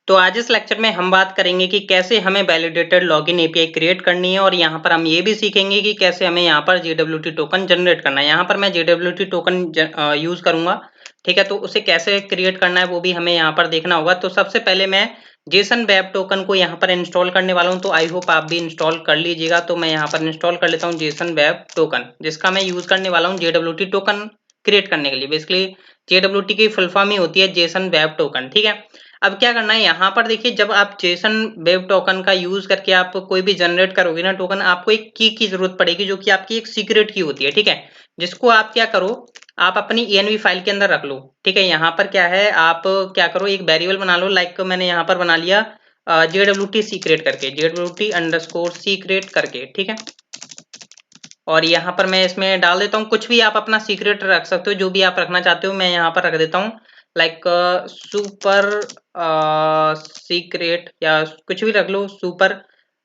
तो आज इस लेक्चर में हम बात करेंगे कि कैसे हमें वैलिडेटेड लॉगिन एपीआई क्रिएट करनी है और यहाँ पर हम ये भी सीखेंगे कि कैसे हमें यहाँ पर JWT टोकन जनरेट करना है। यहाँ पर मैं JWT टोकन यूज करूंगा, ठीक है। तो उसे कैसे क्रिएट करना है वो भी हमें यहाँ पर देखना होगा। तो सबसे पहले मैं जेसन वेब टोकन को यहाँ पर इंस्टॉल करने वाला हूँ, तो आई होप आप भी इंस्टॉल कर लीजिएगा। तो मैं यहाँ पर इंस्टॉल कर लेता हूँ जेसन वेब टोकन, जिसका मैं यूज करने वाला हूँ JWT टोकन क्रिएट करने के लिए। बेसिकली JWT की फुल फॉर्म ही होती है जेसन वेब टोकन, ठीक है। अब क्या करना है, यहाँ पर देखिए, जब आप जेसन वेब टोकन का यूज करके आप कोई भी जनरेट करोगे ना टोकन, आपको एक की की जरूरत पड़ेगी, जो कि आपकी एक सीक्रेट की होती है, ठीक है। जिसको आप क्या करो, आप अपनी env फाइल के अंदर रख लो, ठीक है। यहाँ पर क्या है, आप क्या करो, एक वेरिएबल बना लो। लाइक मैंने यहाँ पर बना लिया JWT सीक्रेट करके, JWT अंडरस्कोर सीक्रेट करके, ठीक है। और यहाँ पर मैं इसमें डाल देता हूँ कुछ भी, आप अपना सीक्रेट रख सकते हो, जो भी आप रखना चाहते हो। मैं यहाँ पर रख देता हूँ लाइक सुपर सीक्रेट, या कुछ भी रख लो, सुपर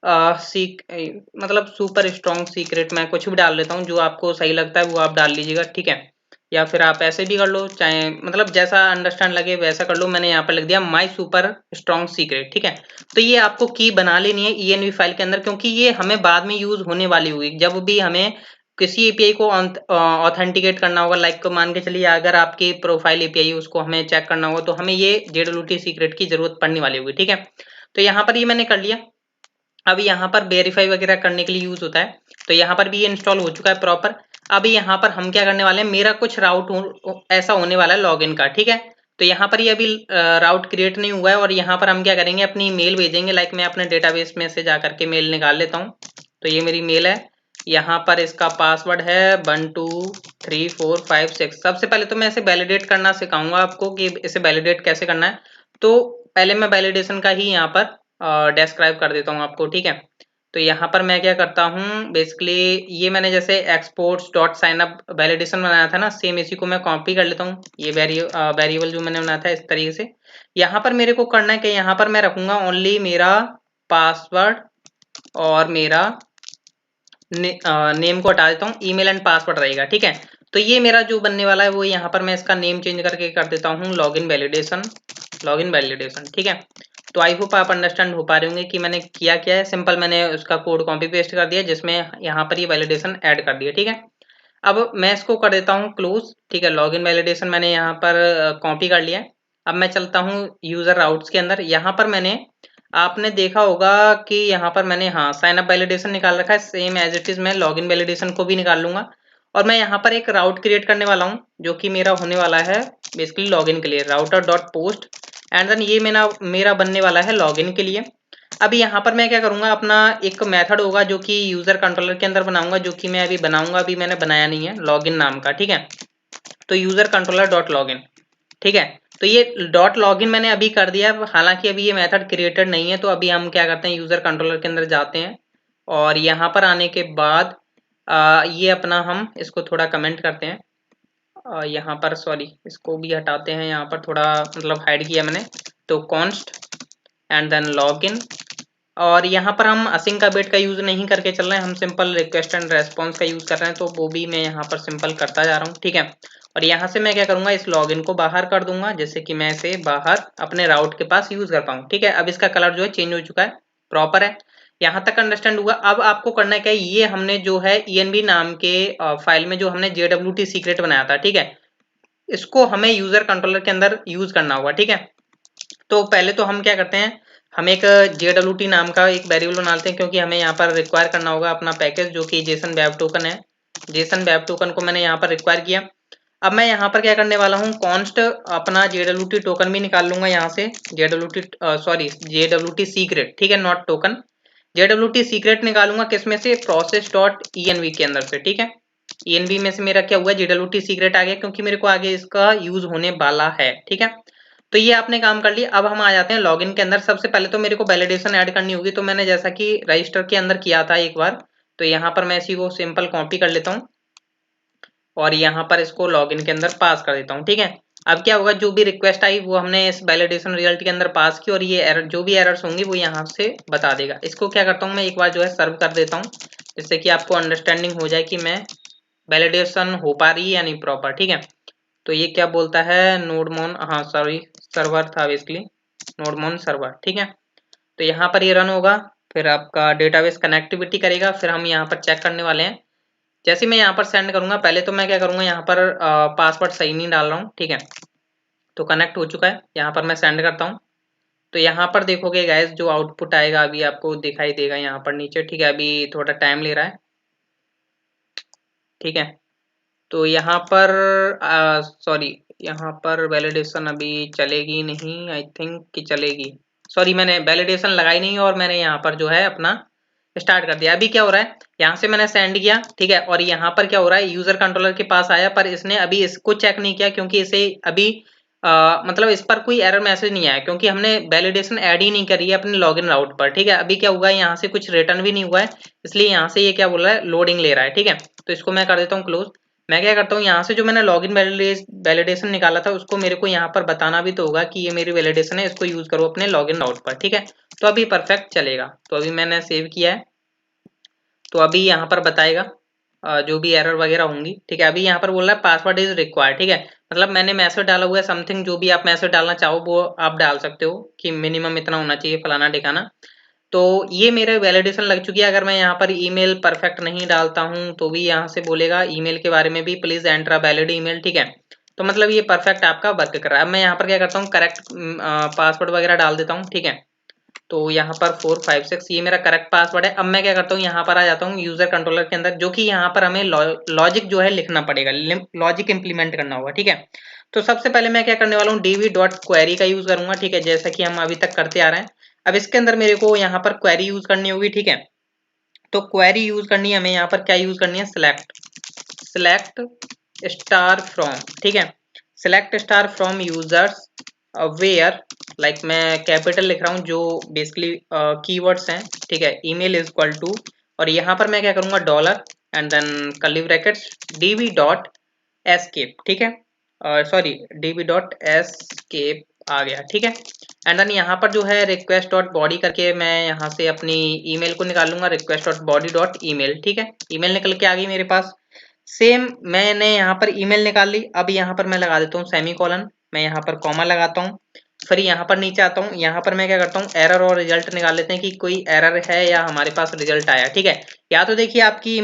मतलब सुपर स्ट्रॉन्ग सीक्रेट, मैं कुछ भी डाल देता हूँ। जो आपको सही लगता है वो आप डाल लीजिएगा, ठीक है। या फिर आप ऐसे भी कर लो, चाहे मतलब जैसा अंडरस्टैंड लगे वैसा कर लो। मैंने यहाँ पर लिख दिया माई सुपर स्ट्रॉन्ग सीक्रेट, ठीक है। तो ये आपको की बना लेनी है env फाइल के अंदर, क्योंकि ये हमें बाद में यूज होने वाली होगी जब भी हमें किसी एपीआई को ऑथेंटिकेट करना होगा। लाइक मान के चलिए, अगर आपकी प्रोफाइल एपीआई उसको हमें चेक करना होगा, तो हमें ये JWT सीक्रेट की जरूरत पड़ने वाली होगी, ठीक है। तो यहाँ पर ये मैंने कर लिया। अब यहाँ पर वेरीफाई वगैरह करने के लिए यूज होता है। तो यहाँ पर भी ये इंस्टॉल हो चुका है प्रॉपर। अब यहाँ पर हम क्या करने वाले हैं, मेरा कुछ राउट ऐसा होने वाला है लॉगिन का, ठीक है। तो यहाँ पर ये अभी राउट क्रिएट नहीं हुआ है, और यहाँ पर हम क्या करेंगे, अपनी मेल भेजेंगे। लाइक मैं अपने डेटाबेस में से जा करके मेल निकाल लेता हूँ। तो ये मेरी मेल है। यहाँ पर इसका पासवर्ड है 123456। सबसे पहले तो मैं इसे वैलिडेट करना सिखाऊंगा आपको कि इसे वैलिडेट कैसे करना है। तो पहले मैं वैलिडेशन का ही यहाँ पर डिस्क्राइब कर देता हूँ आपको, ठीक है। तो यहाँ पर मैं क्या करता हूँ, बेसिकली ये मैंने जैसे exports dot sign up validation बनाया था ना, सेम इसी को मैं कॉपी कर लेता हूँ। ये वेरिएबल जो मैंने बनाया था इस तरीके से। यहाँ पर मेरे को करना है कि यहाँ पर मैं रखूंगा ओनली मेरा पासवर्ड और मेरा नेम को हटा देता हूँ, ईमेल एंड पासवर्ड रहेगा, ठीक है। तो ये मेरा जो बनने वाला है वो, यहाँ पर मैं इसका नेम चेंज करके कर देता हूँ लॉगिन वैलिडेशन, लॉगिन वैलिडेशन, ठीक है। तो आई होप आप अंडरस्टैंड हो पा रहे होंगे कि मैंने किया क्या है। सिंपल मैंने उसका कोड कॉपी पेस्ट कर दिया, जिसमें यहाँ पर ये वैलिडेशन ऐड कर दिया, ठीक है। अब मैं इसको कर देता हूँ क्लोज, ठीक है। लॉगिन वैलिडेशन मैंने यहाँ पर कॉपी कर लिया है। अब मैं चलता हूँ यूजर राउट्स के अंदर। यहाँ पर मैंने, आपने देखा होगा कि यहाँ पर मैंने हाँ साइन अप वैलिडेशन निकाल रखा है, सेम एज इट इज मैं लॉगिन वैलिडेशन को भी निकाल लूंगा। और मैं यहाँ पर एक राउट क्रिएट करने वाला हूँ, जो कि मेरा होने वाला है बेसिकली लॉगिन के लिए, router dot post. And then ये मेरा बनने वाला है लॉगिन के लिए। अभी यहाँ पर मैं क्या करूंगा, अपना एक मेथड होगा जो कि यूजर कंट्रोलर के अंदर बनाऊंगा, जो कि मैं अभी बनाऊंगा, अभी मैंने बनाया नहीं है, लॉगिन नाम का, ठीक है। तो यूजर कंट्रोलर डॉट लॉगिन, ठीक है। तो ये डॉट लॉगिन मैंने अभी कर दिया। हालांकि अभी ये मेथड क्रिएटेड नहीं है, तो अभी हम क्या करते हैं, यूजर कंट्रोलर के अंदर जाते हैं, और यहाँ पर आने के बाद ये अपना हम इसको थोड़ा कमेंट करते हैं। यहाँ पर सॉरी, इसको भी हटाते हैं, यहाँ पर थोड़ा मतलब हाइड किया मैंने। तो कॉन्स्ट एंड देन लॉगिन, और यहाँ पर हम असिंक का वेट का यूज नहीं करके चल रहे हैं, हम सिंपल रिक्वेस्ट एंड रेस्पॉन्स का यूज कर रहे हैं। तो वो भी मैं यहाँ पर सिंपल करता जा रहा हूँ, ठीक है। और यहाँ से मैं क्या करूंगा, इस लॉगिन को बाहर कर दूंगा, जैसे कि मैं इसे बाहर अपने राउट के पास यूज कर पाऊँ, ठीक है। अब इसका कलर जो है चेंज हो चुका है, प्रॉपर है। यहाँ तक अंडरस्टैंड हुआ। अब आपको करना क्या है, ये हमने जो है env नाम के फाइल में जो हमने JWT सीक्रेट बनाया था, ठीक है, इसको हमें यूजर कंट्रोलर के अंदर यूज करना होगा, ठीक है। तो पहले तो हम क्या करते हैं, हम एक JWT नाम का एक वेरिएबल बनाते हैं, क्योंकि हमें यहाँ पर रिक्वायर करना होगा अपना पैकेज, जो कि जेसन वेब टोकन है। जेसन वेब टोकन को मैंने यहाँ पर रिक्वायर किया। अब मैं यहाँ पर क्या करने वाला हूँ, कॉन्स्ट अपना JWT टोकन भी निकाल लूंगा यहाँ से, JWT सीक्रेट, ठीक है, नॉट टोकन। JWT सीक्रेट निकालूंगा किसमें से, प्रोसेस डॉट env के अंदर से, ठीक है। env में से मेरा क्या हुआ, JWT सीक्रेट आ गया, क्योंकि मेरे को आगे इसका यूज होने वाला है, ठीक है। तो ये आपने काम कर लिया। अब हम आ जाते हैं लॉगिन के अंदर। सबसे पहले तो मेरे को वैलिडेशन ऐड करनी होगी, तो मैंने जैसा कि रजिस्टर के अंदर किया था एक बार, तो यहाँ पर मैं इसी को सिंपल कॉपी कर लेता हूँ, और यहाँ पर इसको लॉगिन के अंदर पास कर देता हूँ, ठीक है। अब क्या होगा, जो भी रिक्वेस्ट आई वो हमने इस वैलिडेशन रिजल्ट के अंदर पास की, और ये एरर, जो भी एरर्स होंगी वो यहाँ से बता देगा। इसको क्या करता हूँ, मैं एक बार जो है सर्व कर देता हूँ, जिससे कि आपको अंडरस्टैंडिंग हो जाए कि मैं वैलिडेशन हो पा रही है या नहीं, प्रॉपर, ठीक है। तो ये क्या बोलता है, नोडमोन, हाँ सॉरी, सर्वर था बेसिकली, नोडमोन सर्वर, ठीक है। तो यहाँ पर ये रन होगा, फिर आपका डेटाबेस कनेक्टिविटी करेगा, फिर हम यहाँ पर चेक करने वाले हैं। जैसे मैं यहाँ पर सेंड करूंगा, पहले तो मैं क्या करूंगा, यहाँ पर पासवर्ड सही नहीं डाल रहा हूँ, ठीक है। तो कनेक्ट हो चुका है, यहाँ पर मैं सेंड करता हूँ। तो यहाँ पर देखोगे गाइस जो आउटपुट आएगा अभी आपको दिखाई देगा यहाँ पर नीचे, ठीक है। अभी थोड़ा टाइम ले रहा है, ठीक है। तो यहाँ पर सॉरी, यहाँ पर वैलिडेशन अभी चलेगी नहीं, आई थिंक कि चलेगी। सॉरी, मैंने वैलिडेशन लगाई नहीं और मैंने यहाँ पर जो है अपना स्टार्ट कर दिया। अभी क्या हो रहा है, यहाँ से मैंने सेंड किया, ठीक है। और यहाँ पर क्या हो रहा है, यूजर कंट्रोलर के पास आया, पर इसने अभी इसको चेक नहीं किया क्योंकि इसे अभी मतलब इस पर कोई एरर मैसेज नहीं आया क्योंकि हमने वैलिडेशन ऐड ही नहीं करी है अपने लॉगिन राउट पर, ठीक है। अभी क्या हुआ है, यहाँ से कुछ रिटर्न भी नहीं हुआ है, इसलिए यहाँ से ये क्या बोल रहा है, लोडिंग ले रहा है, ठीक है। तो इसको मैं कर देता हूँ क्लोज। मैं क्या करता हूँ, यहाँ से जो मैंने लॉगिन वैलिडेशन निकाला था उसको मेरे को यहाँ पर बताना भी तो होगा कि ये मेरी वैलिडेशन है, इसको यूज करो अपने लॉगिन राउट पर, ठीक है। तो अभी परफेक्ट चलेगा। तो अभी मैंने सेव किया है, तो अभी यहाँ पर बताएगा जो भी एरर वगैरह होंगी, ठीक है। अभी यहाँ पर बोल रहा है पासवर्ड इज रिक्वायर्ड, ठीक है। मतलब मैंने मैसेज डाला हुआ है समथिंग, जो भी आप मैसेज डालना चाहो वो आप डाल सकते हो कि मिनिमम इतना होना चाहिए, फलाना ठिकाना। तो ये मेरे वैलिडेशन लग चुकी है। अगर मैं यहाँ पर ईमेल परफेक्ट नहीं डालता हूँ तो भी यहाँ से बोलेगा ईमेल के बारे में भी, please enter a valid email, ठीक है। तो मतलब ये परफेक्ट आपका वर्क कर रहा है। अब मैं यहाँ पर क्या करता हूँ, करेक्ट पासवर्ड वगैरह डाल देता हूँ, ठीक है। तो यहाँ पर 456 ये मेरा करेक्ट पासवर्ड है। अब मैं क्या करता हूँ, यहाँ पर आ जाता हूँ यूजर कंट्रोलर के अंदर, जो कि यहाँ पर हमें लॉजिक जो है लिखना पड़ेगा, लॉजिक इंप्लीमेंट करना होगा, ठीक है। तो सबसे पहले मैं क्या करने वाला हूँ, db.query का यूज करूंगा, ठीक है, जैसा कि हम अभी तक करते आ रहे हैं। अब इसके अंदर मेरे को यहाँ पर क्वेरी यूज करनी होगी, ठीक है। तो क्वेरी यूज करनी है हमें, यहाँ पर क्या यूज करनी है, सिलेक्ट स्टार फ्रॉम, ठीक है। Select star from users where, like मैं कैपिटल लिख रहा हूँ जो बेसिकली कीवर्ड्स हैं, ठीक है। ईमेल इज इक्वल टू, और यहाँ पर मैं क्या करूंगा, dollar and then curly brackets db dot escape, ठीक है। सॉरी, db डॉट एस्केप आ गया, ठीक है। एंड देन यहाँ पर जो है रिक्वेस्ट डॉट बॉडी करके मैं यहाँ से अपनी ईमेल को निकाल लूंगा, request dot body dot email, ठीक है। ईमेल निकल के आ गई मेरे पास। सेम मैंने यहाँ पर ईमेल निकाल ली। अब यहाँ पर मैं लगा देता हूँ सेमी कॉलन, मैं यहाँ पर कॉमा लगाता हूँ, फिर यहाँ पर नीचे आता हूँ। यहाँ पर मैं क्या करता हूँ, एरर और रिजल्ट निकाल लेते हैं कि कोई एरर है या हमारे पास रिजल्ट आया, ठीक है। या तो देखिए आपकी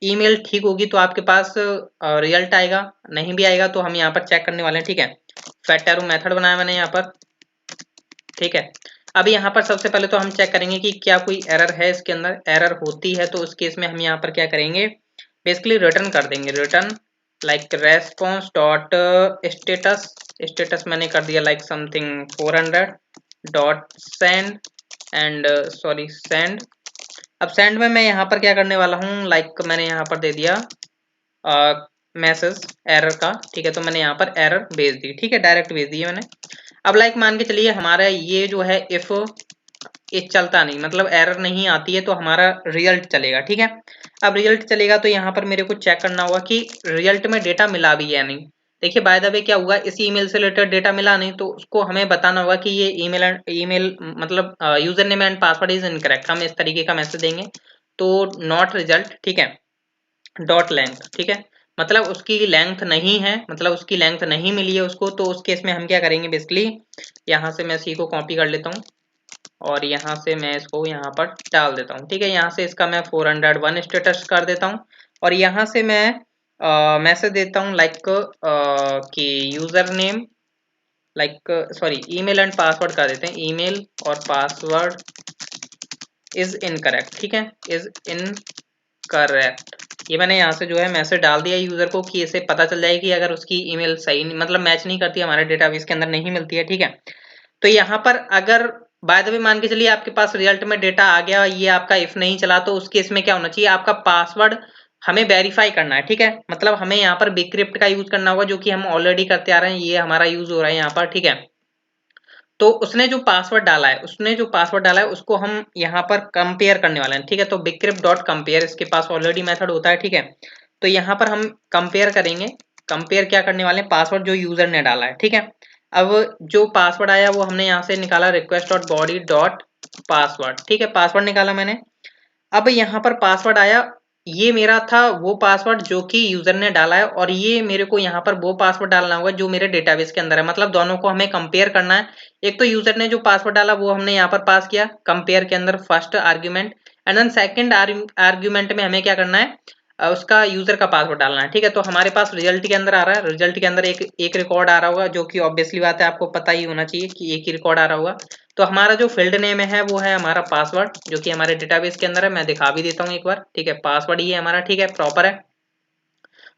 ईमेल ठीक होगी तो आपके पास रिजल्ट आएगा, नहीं भी आएगा तो हम यहाँ पर चेक करने वाले हैं, ठीक है। फैट एरो मेथड बनाया मैंने यहाँ पर, ठीक है। अब यहाँ पर सबसे पहले तो हम चेक करेंगे कि क्या कोई एरर है इसके अंदर। एरर होती है तो उस केस में हम यहाँ पर क्या करेंगे, बेसिकली रिटर्न कर देंगे, return like response dot status, status मैंने कर दिया like something 400 dot send and sorry send. अब सेंड में मैं यहाँ पर क्या करने वाला हूँ, लाइक मैंने यहाँ पर दे दिया मैसेज एरर का, ठीक है। तो मैंने यहाँ पर एरर भेज दी, ठीक है, डायरेक्ट भेज दी है मैंने। अब लाइक मान के चलिए हमारा ये जो है इफ ये चलता नहीं, मतलब एरर नहीं आती है तो हमारा रिजल्ट चलेगा, ठीक है। अब रिजल्ट चलेगा तो यहाँ पर मेरे को चेक करना होगा कि रिजल्ट में डेटा मिला भी है या नहीं। देखिए बाय द वे क्या हुआ, इस ईमेल से रिलेटेड डेटा मिला नहीं तो उसको हमें बताना होगा कि ये ईमेल मतलब user name and password is incorrect, हम इस तरीके का मैसेज देंगे। तो नॉट रिजल्ट, ठीक है, डॉट लेंथ, ठीक है। मतलब उसकी लेंथ नहीं है, मतलब उसकी लेंथ नहीं मिली है उसको। तो उस केस में हम क्या करेंगे, बेसिकली यहाँ से मैं सी को कॉपी कर लेता हूँ और यहाँ से मैं इसको यहाँ पर डाल देता हूँ, ठीक है। यहाँ से इसका मैं 401 स्टेटस कर देता हूँ और यहाँ से मैं मैसेज देता हूँ लाइक कि user name like sorry email and password कर देते हैं, ईमेल और पासवर्ड इज इनकरेक्ट, ठीक है, इज इनकरेक्ट। ये मैंने यहाँ से जो है मैसेज डाल दिया यूजर को कि इसे पता चल जाए कि अगर उसकी ईमेल सही मतलब मैच नहीं करती, हमारे डेटाबेस के अंदर नहीं मिलती है, ठीक है। तो यहाँ पर अगर बाय द वे मान के चलिए आपके पास रिजल्ट में डेटा आ गया, ये आपका इफ नहीं चला, तो उस केस में क्या होना चाहिए, आपका पासवर्ड हमें वेरीफाई करना है, ठीक है। मतलब हमें यहाँ पर बिक्रिप्ट का यूज करना होगा, जो कि हम ऑलरेडी करते आ रहे हैं, ये हमारा यूज हो रहा है यहाँ पर, ठीक है। तो उसने जो पासवर्ड डाला है उसको हम यहाँ पर कंपेयर करने वाले हैं, ठीक है। तो बिक्रिप्ट डॉट कंपेयर इसके पास ऑलरेडी मेथड होता है, ठीक है। तो यहाँ पर हम कंपेयर करेंगे, कंपेयर क्या करने वाले हैं, पासवर्ड जो यूजर ने डाला है, ठीक है। अब जो पासवर्ड आया वो हमने यहाँ से निकाला, request dot body dot password, ठीक है, पासवर्ड निकाला मैंने। अब यहाँ पर पासवर्ड आया, ये मेरा था वो पासवर्ड जो कि यूजर ने डाला है, और ये मेरे को यहाँ पर वो पासवर्ड डालना होगा जो मेरे डेटाबेस के अंदर है। मतलब दोनों को हमें कंपेयर करना है। एक तो यूजर ने जो पासवर्ड डाला वो हमने यहाँ पर पास किया कंपेयर के अंदर first argument, and then second argument में हमें क्या करना है, उसका यूजर का पासवर्ड डालना है। ठीक है, तो हमारे पास रिजल्ट के अंदर आ रहा है, रिजल्ट के अंदर एक रिकॉर्ड आ रहा होगा, जो कि ऑब्वियसली बात है आपको पता ही होना चाहिए कि एक ही रिकॉर्ड आ रहा होगा। तो हमारा जो फील्ड नेम है वो है हमारा पासवर्ड, जो कि हमारे डेटाबेस के अंदर है। मैं दिखा भी देता हूँ एक बार। ठीक है, पासवर्ड ये हमारा, ठीक है, प्रॉपर है।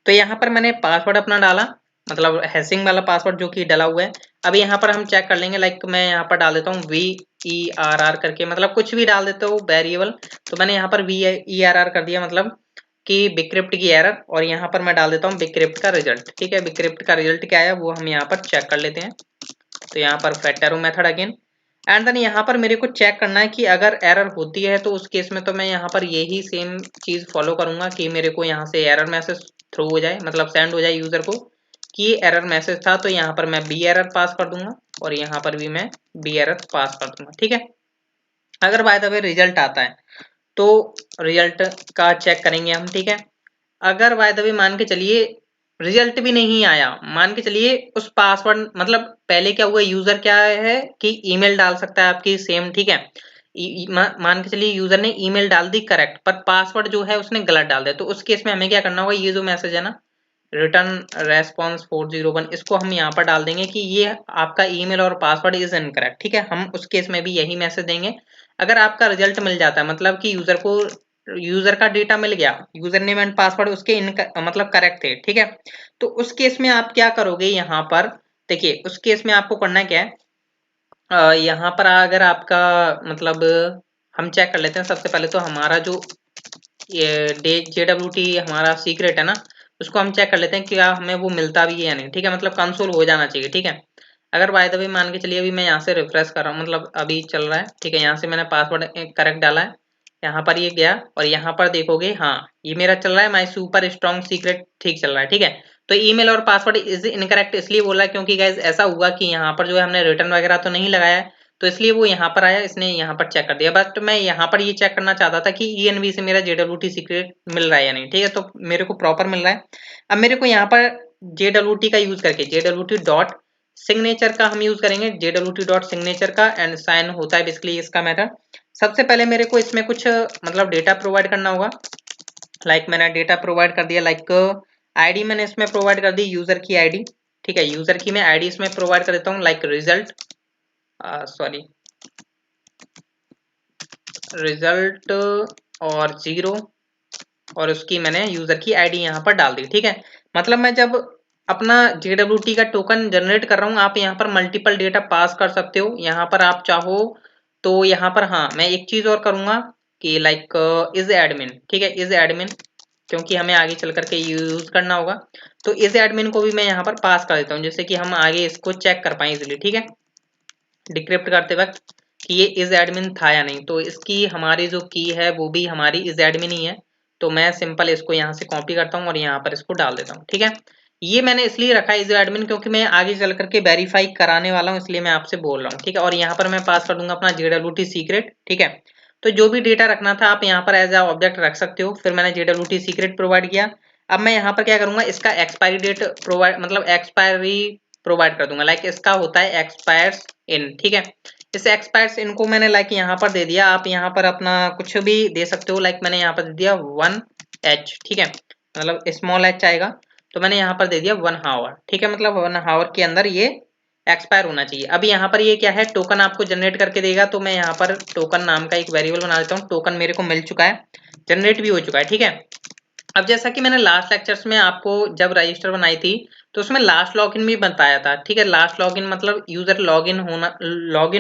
तो यहाँ पर मैंने पासवर्ड अपना डाला, मतलब हैशिंग वाला पासवर्ड जो कि डाला हुआ है। अब यहाँ पर हम चेक कर लेंगे, लाइक मैं यहाँ पर डाल देता हूँ VERR करके, मतलब कुछ भी डाल देता हूँ वेरिएबल। तो मैंने यहाँ पर VERR कर दिया, मतलब कि बिक्रिप्ट की एरर, और यहाँ पर मैं डाल देता हूँ बिक्रिप्ट का रिजल्ट। ठीक है, बिक्रिप्ट का रिजल्ट क्या है वो हम यहाँ पर चेक कर लेते हैं। तो यहाँ पर fat arrow method again, and then यहाँ पर मेरे को चेक करना है कि अगर एरर होती है तो उस केस में तो मैं यहाँ पर यही सेम चीज फॉलो करूंगा कि मेरे को यहाँ से एरर मैसेज थ्रू हो जाए, मतलब सेंड हो जाए यूजर को कि ये एरर मैसेज था। तो यहाँ पर मैं बी एरर पास कर दूंगा, और यहाँ पर भी मैं बी एरर पास कर दूंगा। ठीक है, अगर बाय द वे रिजल्ट आता है तो रिजल्ट का चेक करेंगे हम। ठीक है, अगर बाय द वे मान के चलिए रिजल्ट भी नहीं आया, मान के चलिए उस पासवर्ड, मतलब पहले क्या हुआ, यूजर क्या है कि ईमेल डाल सकता है आपकी सेम। ठीक है, मान के चलिए यूजर ने ईमेल डाल दी करेक्ट, पर पासवर्ड जो है उसने गलत डाल दिया। तो उस केस में हमें क्या करना होगा, ये जो मैसेज है ना, रिटर्न रेस्पॉन्स 401, इसको हम यहाँ पर डाल देंगे कि ये आपका ईमेल और पासवर्ड इज इनकरेक्ट। ठीक है, हम उस केस में भी यही मैसेज देंगे। अगर आपका रिजल्ट मिल जाता है, मतलब कि यूजर का डेटा मिल गया, यूजर नेम एंड पासवर्ड उसके मतलब करेक्ट थे। ठीक है, तो उस केस में आप क्या करोगे, यहाँ पर देखिए उस केस में आपको करना क्या है, यहाँ पर अगर आपका मतलब हम चेक कर लेते हैं। सबसे पहले तो हमारा जो ये JWT हमारा सीक्रेट है ना, उसको हम चेक कर लेते हैं कि क्या हमें वो मिलता भी है या नहीं। ठीक है, मतलब कंसोल हो जाना चाहिए। ठीक है, अगर बाय द वे मान के चलिए अभी मैं यहाँ से रिफ्रेश कर रहा हूँ, मतलब अभी चल रहा है। ठीक है, यहाँ से मैंने पासवर्ड करेक्ट डाला है, यहाँ पर ये गया, और यहाँ पर देखोगे हाँ ये मेरा चल रहा है, माई सुपर स्ट्रॉन्ग सीक्रेट ठीक चल रहा है। ठीक है, तो ईमेल और पासवर्ड इज इनकरेक्ट इसलिए बोला क्योंकि गाइज ऐसा हुआ कि यहाँ पर जो है हमने रिटर्न वगैरह तो नहीं लगाया है, तो इसलिए वो यहाँ पर आया, इसने यहाँ पर चेक कर दिया। बट मैं यहाँ पर ये चेक करना चाहता था कि ENV से मेरा JWT सीक्रेट मिल रहा है या नहीं। ठीक है, तो मेरे को प्रॉपर मिल रहा है। अब मेरे को यहाँ पर JWT का यूज करके JWT डॉट सिग्नेचर का हम यूज करेंगे, JWT डॉट सिग्नेचर का, एंड साइन होता है बेसिकली इसका मेथड। सबसे पहले मेरे को इसमें कुछ मतलब डेटा प्रोवाइड करना होगा। लाइक मैंने डेटा प्रोवाइड कर दिया, लाइक आईडी मैंने इसमें प्रोवाइड कर दी, यूजर की आईडी। ठीक है, यूजर की मैं आईडी इसमें प्रोवाइड कर देता हूँ, लाइक रिजल्ट सॉरी रिजल्ट और 0, और उसकी मैंने यूजर की आईडी यहाँ पर डाल दी। ठीक है, मतलब मैं जब अपना JWT का टोकन जनरेट कर रहा हूँ, आप यहाँ पर मल्टीपल डेटा पास कर सकते हो। यहाँ पर आप चाहो तो यहाँ पर हाँ मैं एक चीज और करूंगा कि लाइक इज एडमिन। ठीक है, इज एडमिन, क्योंकि हमें आगे चल करके यूज करना होगा, तो इज एडमिन को भी मैं यहाँ पर पास कर देता हूँ, जिससे कि हम आगे इसको चेक कर पाए इजिली। ठीक है, डिक्रिप्ट करते वक्त कि ये इज एडमिन था या नहीं। तो इसकी हमारी जो की है वो भी हमारी इज एडमिन ही है। तो मैं सिंपल इसको यहाँ से कॉपी करता हूँ और यहाँ पर इसको डाल देता हूँ। ठीक है, ये मैंने इसलिए रखा है इज एडमिन क्योंकि मैं आगे चल करके वेरीफाई कराने वाला हूँ, इसलिए मैं आपसे बोल रहा हूँ। ठीक है, और यहाँ पर मैं पास कर दूंगा अपना JWT सीक्रेट। ठीक है, तो जो भी डेटा रखना था आप यहाँ पर एज अ ऑब्जेक्ट रख सकते हो। फिर मैंने JWT सीक्रेट प्रोवाइड किया। अब मैं यहाँ पर क्या करूंगा, इसका एक्सपायरी डेट प्रोवाइड, मतलब एक्सपायरी प्रोवाइड कर दूंगा। लाइक इसका होता है एक्सपायर्स इन। ठीक है, इस एक्सपायर्स इनको मैंने लाइक यहाँ पर दे दिया। आप यहाँ पर अपना कुछ भी दे सकते हो, लाइक मैंने यहाँ पर दे दिया 1H। ठीक है, मतलब स्मॉल h आएगा, तो मैंने यहाँ पर दे दिया 1 हावर। ठीक है, मतलब 1 हावर के अंदर ये एक्सपायर होना चाहिए। अब यहाँ पर ये क्या है, टोकन आपको जनरेट करके देगा। तो मैं यहाँ पर टोकन नाम का एक वेरिएबल बना देता हूँ। टोकन मेरे को मिल चुका है, जनरेट भी हो चुका है। ठीक है, अब जैसा कि मैंने लास्ट लेक्चर्स में आपको जब रजिस्टर बनाई थी तो उसमें लास्ट लॉगिन भी बताया था। ठीक है, लास्ट लॉगिन मतलब यूजर लॉगिन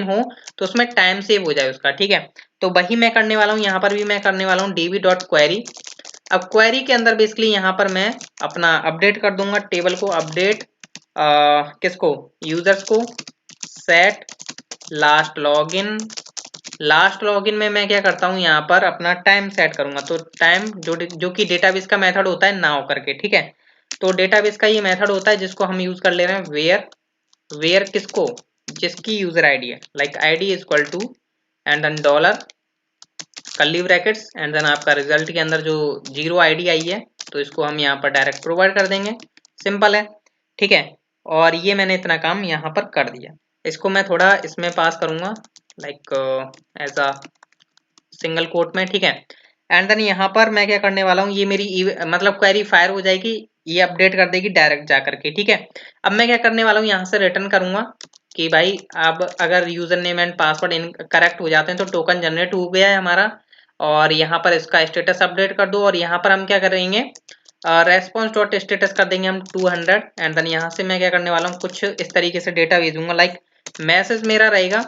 हो तो उसमें टाइम सेव हो जाए उसका। ठीक है, तो वही मैं करने वाला हूँ, यहाँ पर भी मैं करने वाला हूँ db.query। अब क्वेरी के अंदर बेसिकली यहाँ पर मैं अपना अपडेट कर दूंगा टेबल को, अपडेट किसको, यूजर्स को, सेट लास्ट लॉगिन में मैं क्या करता हूँ, यहाँ पर अपना टाइम सेट करूंगा। तो टाइम जो कि डेटाबेस का मेथड होता है नाउ करके। ठीक है, तो डेटाबेस का ये मेथड होता है जिसको हम यूज कर ले रहे हैं वेयर किसको, जिसकी यूजर आईडी है, like ID is equal to and then dollar curly brackets and then आपका रिजल्ट के अंदर जो 0 आईडी आई है तो इसको हम यहाँ पर डायरेक्ट प्रोवाइड कर देंगे। सिंपल है, ठीक है। और ये मैंने इतना काम यहाँ पर कर दिया। इसको मैं थोड़ा इसमें पास करूंगा like as a single quote में, ठीक है। एंड देन यहाँ पर मैं क्या करने वाला हूँ, ये मेरी मतलब क्वेरी फायर हो जाएगी, ये अपडेट कर देगी डायरेक्ट जा करके, ठीक है। अब मैं क्या करने वाला हूँ, यहाँ से रिटर्न करूंगा कि भाई अब अगर user name and password incorrect हो जाते हैं तो टोकन जनरेट हो गया है हमारा, और यहाँ पर इसका स्टेटस अपडेट कर दो। और यहाँ पर हम क्या करेंगे, रेस्पॉन्स डॉट स्टेटस कर देंगे हम 200। एंड देन यहाँ से मैं क्या करने वाला हूँ, कुछ इस तरीके से डेटा भेजूंगा। लाइक मैसेज मेरा रहेगा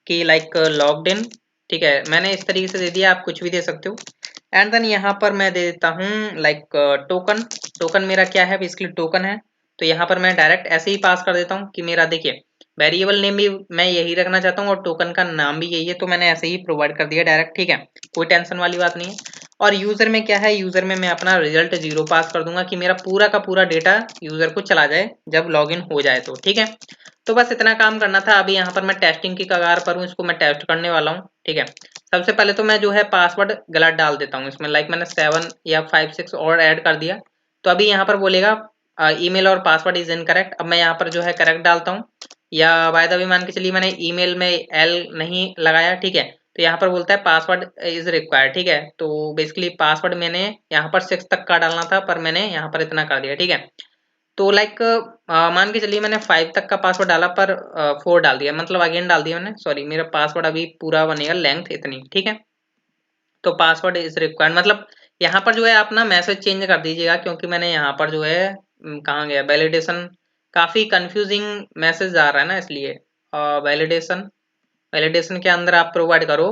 कि लाइक लॉग्ड इन, ठीक है, मैंने इस तरीके से दे दिया, आप कुछ भी दे सकते हो। एंड देन यहाँ पर मैं दे देता हूँ लाइक टोकन। टोकन मेरा क्या है, बेसिकली टोकन है, तो यहाँ पर मैं डायरेक्ट ऐसे ही पास कर देता हूँ कि मेरा देखिए वेरिएबल नेम भी मैं यही रखना चाहता हूँ और टोकन का नाम भी यही है, तो मैंने ऐसे ही प्रोवाइड कर दिया डायरेक्ट, ठीक है, कोई टेंशन वाली बात नहीं है। और यूजर में क्या है, यूजर में मैं अपना रिजल्ट 0 पास कर दूंगा कि मेरा पूरा का पूरा डेटा यूजर को चला जाए जब लॉगिन हो जाए तो, ठीक है। तो बस इतना काम करना था। अभी यहाँ पर मैं टेस्टिंग की कगार पर हूँ, इसको मैं टेस्ट करने वाला हूँ, ठीक है। सबसे पहले तो मैं जो है पासवर्ड गलत डाल देता हूँ इसमें, लाइक मैंने 7 या 5 6 और ऐड कर दिया, तो अभी यहाँ पर बोलेगा ईमेल और पासवर्ड इज इनकरेक्ट। अब मैं यहाँ पर जो है करेक्ट डालता हूँ, या बाय द वे मान के चलिए मैंने ईमेल में एल नहीं लगाया, ठीक है, तो यहाँ पर बोलता है पासवर्ड इज रिक्वायर्ड, ठीक है। तो बेसिकली पासवर्ड मैंने यहाँ पर 6 तक का डालना था, पर मैंने यहाँ पर इतना कर दिया, ठीक है। तो लाइक मान के चलिए मैंने 5 तक का पासवर्ड डाला पर 4 डाल दिया, मतलब अगेन डाल दिया मैंने, सॉरी, मेरा पासवर्ड अभी पूरा बनेगा लेंथ इतनी, ठीक है। तो पासवर्ड इज रिक्वायर्ड मतलब यहाँ पर जो है आप ना मैसेज चेंज कर दीजिएगा, क्योंकि मैंने यहाँ पर जो है कहाँ गया वैलिडेशन, काफी कंफ्यूजिंग मैसेज आ रहा है ना, इसलिए वैलिडेशन वैलिडेशन के अंदर आप प्रोवाइड करो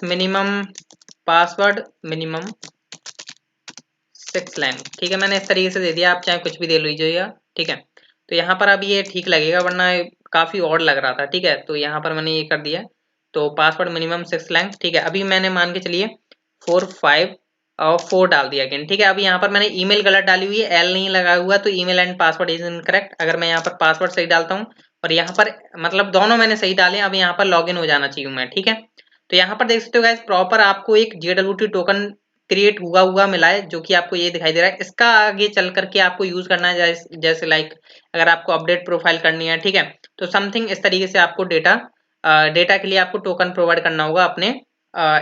मिनिमम पासवर्ड मिनिमम 6 लाइन, ठीक है, मैंने इस तरीके से दे दिया, आप चाहे कुछ भी दे लीजिएगा, ठीक है। तो यहाँ पर अब ये ठीक लगेगा, वरना काफी ऑड लग रहा था, ठीक है। तो यहाँ पर मैंने ये कर दिया, तो पासवर्ड मिनिमम 6 लाइन, ठीक है। अभी मैंने मान के चलिए 4 5 और 4 डाल दिया अगेन, ठीक है। अभी यहाँ पर मैंने ईमेल गलत डाली हुई है, एल नहीं लगा हुआ, तो email and password is incorrect. अगर मैं यहाँ पर पासवर्ड सही डालता हूँ और यहाँ पर मतलब दोनों मैंने सही डाले, अब यहाँ पर लॉग इन हो जाना चाहिए मैं, ठीक है। तो यहाँ पर देख सकते हो गाइस, प्रॉपर आपको एक JWT टोकन क्रिएट हुआ हुआ मिला है, जो कि आपको ये दिखाई दे रहा है। इसका आगे चल करके आपको यूज करना है, जैसे लाइक अगर आपको अपडेट प्रोफाइल करनी है, ठीक है, तो समथिंग इस तरीके से आपको डेटा के लिए आपको टोकन प्रोवाइड करना होगा अपने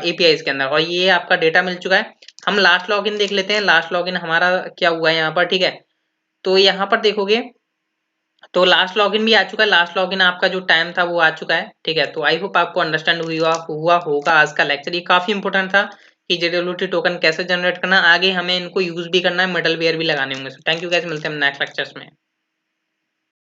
एपीआई के अंदर। और ये आपका डेटा मिल चुका है। हम लास्ट लॉगिन देख लेते हैं, लास्ट लॉगिन हमारा क्या हुआ है यहाँ पर, ठीक है। तो यहाँ पर देखोगे तो लास्ट लॉगिन भी आ चुका है, लास्ट लॉगिन आपका जो टाइम था वो आ चुका है, ठीक है। तो आई होप आपको अंडरस्टैंड हुआ होगा आज का लेक्चर, ये काफी इंपॉर्टेंट था कि JWT टोकन कैसे जनरेट करना, आगे हमें इनको यूज भी करना है, मिडलवेयर भी लगाने होंगे। थैंक यू गाइस, मिलते हैं नेक्स्ट लेक्चर्स में।